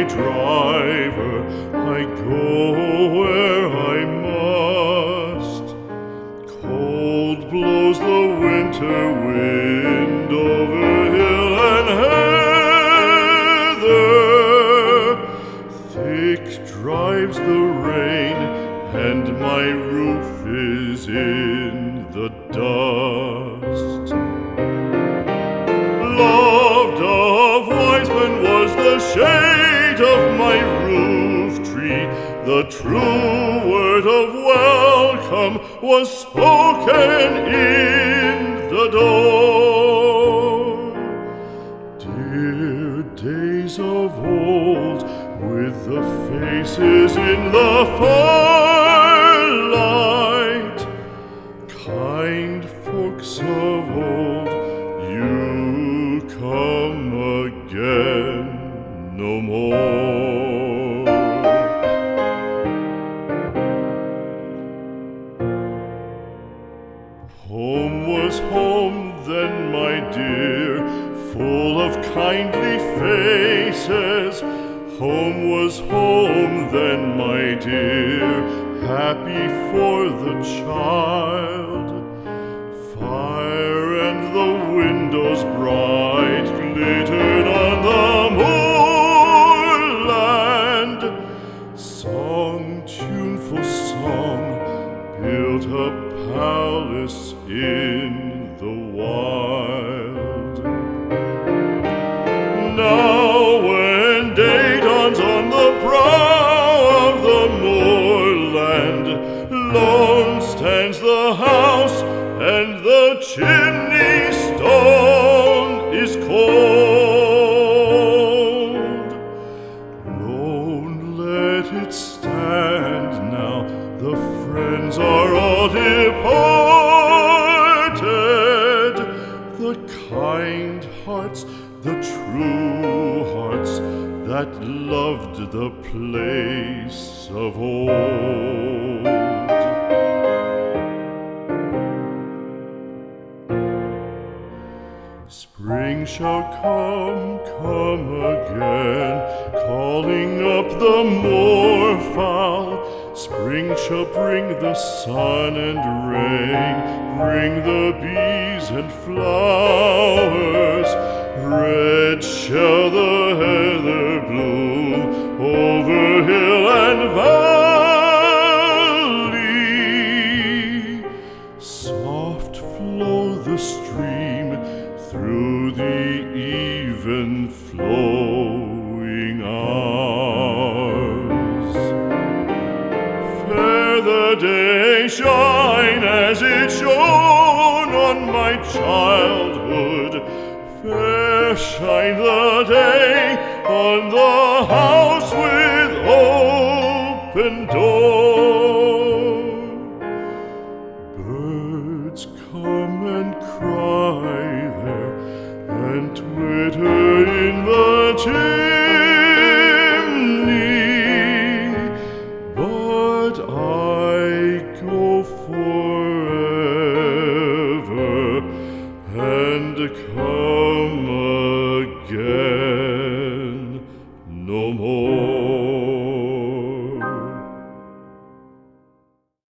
driver, I go where I must. Cold blows the winter wind over hill and heather. Thick drives the rain, and my roof is in the dust. Loved of wise men was the shade of my roof tree. The true word of welcome was spoken in the door. Dear days of old, with the faces in the firelight, kind folks of old, you come again no more. Home was home then, my dear, full of kindly faces. Home was home then, my dear, happy for the child. Fire and the windows bright glittered on the moorland. Song, tuneful song, built a palace in the wild. Now when day dawns on the brow of the moorland, lone stands the house, and the chimney stone is cold. Lone let it stand now, the friends are all departed. The kind hearts, the true hearts, that loved the place of old. Spring shall come again, calling up the moorfowl. Spring shall bring the sun and rain, bring the bees and flowers. Red shall the heather bloom over hill and valley. Soft flow the stream through the even flowing hours. Fair the day shine as it shone on my childhood. Fair shine the day on the house with open door. Birds come and cry there, and twitter in the chimney, but I go forever and come again no more.